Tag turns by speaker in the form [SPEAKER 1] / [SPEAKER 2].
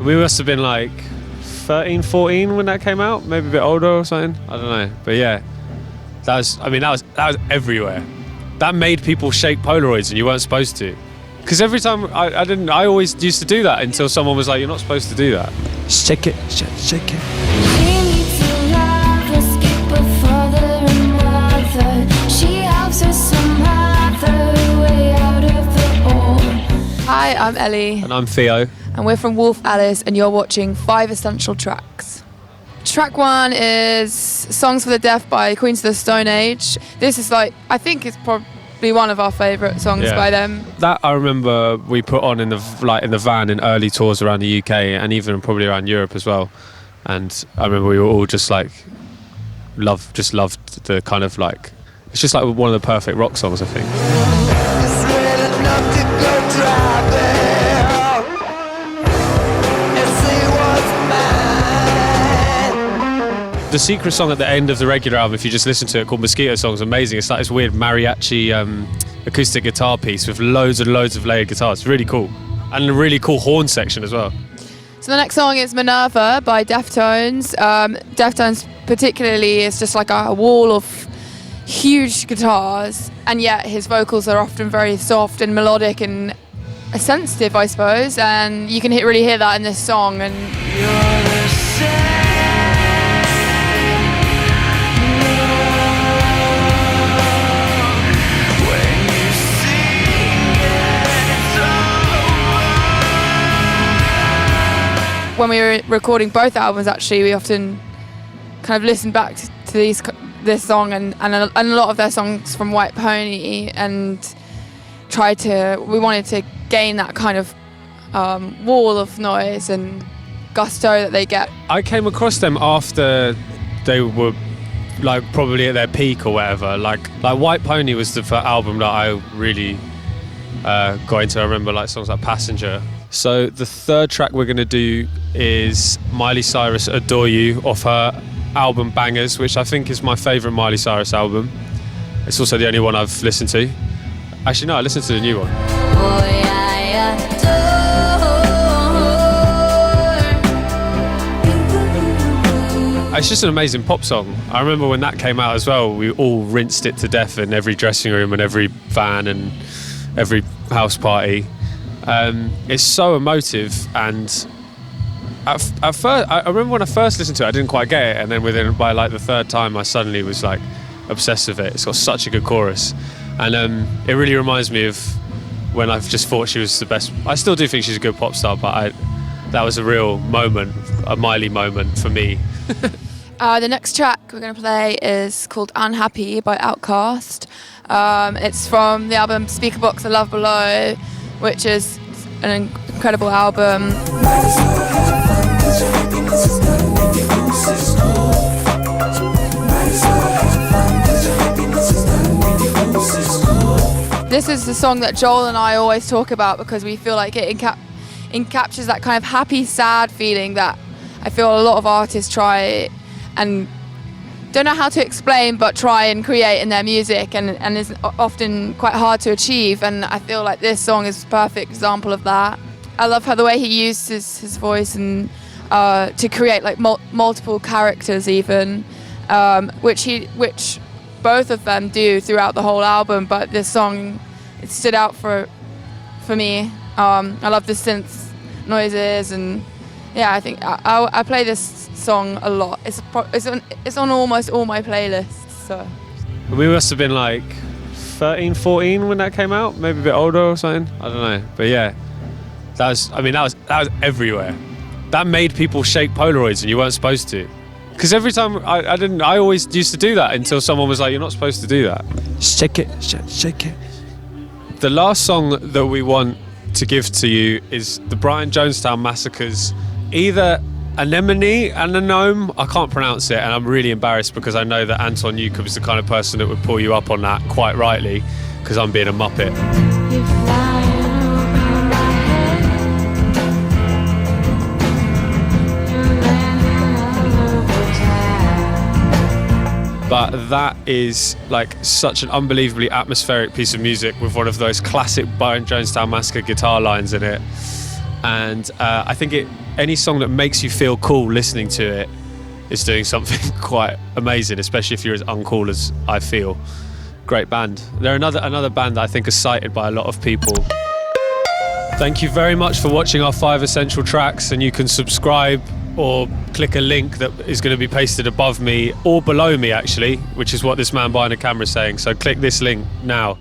[SPEAKER 1] We must have been like 13, 14 when that came out, maybe a bit older or something. I don't know, but yeah, that was everywhere. That made people shake Polaroids, and you weren't supposed to. Because every time I always used to do that until someone was like, "You're not supposed to do that."
[SPEAKER 2] Shake it, shake it.
[SPEAKER 3] Hi, I'm Ellie.
[SPEAKER 1] And I'm Theo.
[SPEAKER 3] And we're from Wolf Alice, and you're watching 5 Essential Tracks. Track 1 is Songs for the Deaf by Queens of the Stone Age. This is I think it's probably one of our favourite songs by them.
[SPEAKER 1] That I remember we put on in the van in early tours around the UK and even probably around Europe as well. And I remember we were all just loved the kind of it's just one of the perfect rock songs, I think. The secret song at the end of the regular album, if you just listen to it, called Mosquito Song, is amazing. It's like this weird mariachi acoustic guitar piece with loads and loads of layered guitars. It's really cool. And a really cool horn section as well.
[SPEAKER 3] So the next song is Minerva by Deftones. Deftones particularly is just like a wall of huge guitars, and yet his vocals are often very soft and melodic and sensitive, I suppose, and you can really hear that in this song. And when we were recording both albums, actually, we often kind of listened back to this song and a lot of their songs from White Pony, and we wanted to gain that kind of wall of noise and gusto that they get. I
[SPEAKER 1] came across them after they were probably at their peak or whatever. Like White Pony was the album that I really got into. I remember songs like Passenger. So the third track we're going to do is Miley Cyrus Adore You off her album Bangers, which I think is my favourite Miley Cyrus album. It's also the only one I've listened to. Actually, no, I listened to the new one. It's just an amazing pop song. I remember when that came out as well, we all rinsed it to death in every dressing room and every van and every house party. It's so emotive, and at first, I remember when I first listened to it, I didn't quite get it, and then by the third time, I suddenly was obsessed with it. It's got such a good chorus, and it really reminds me of when I've just thought she was the best. I still do think she's a good pop star, but that was a real moment, a Miley moment for me.
[SPEAKER 3] The next track we're going to play is called Unhappy by Outkast. It's from the album Speakerbox The Love Below, which is an incredible album. This is the song that Joel and I always talk about because we feel like it encaptures that kind of happy, sad feeling that I feel a lot of artists try and don't know how to explain, but try and create in their music, and is often quite hard to achieve. And I feel like this song is a perfect example of that. I love how the way he uses his voice and to create multiple characters, even which both of them do throughout the whole album. But this song, it stood out for me. I love the synth noises, and yeah, I think I play this song a lot. It's on almost all my playlists. So
[SPEAKER 1] we must have been 13, 14 when that came out, maybe a bit older or something. I don't know, but yeah, that was everywhere. That made people shake Polaroids, and you weren't supposed to. Because every time I always used to do that until someone was like, "You're not supposed to do that."
[SPEAKER 2] Shake it, shake it.
[SPEAKER 1] The last song that we want to give to you is the Brian Jonestown Massacre's either Anemone, I can't pronounce it, and I'm really embarrassed because I know that Anton Newcomb is the kind of person that would pull you up on that, quite rightly, because I'm being a muppet. But that is such an unbelievably atmospheric piece of music with one of those classic Brian Jonestown Massacre guitar lines in it. and I think any song that makes you feel cool listening to it is doing something quite amazing, especially if you're as uncool as I feel. Great band. They're another band that I think is cited by a lot of people. Thank you very much for watching our 5 essential tracks, and you can subscribe or click a link that is going to be pasted above me or below me actually, which is what this man behind the camera is saying. So click this link now.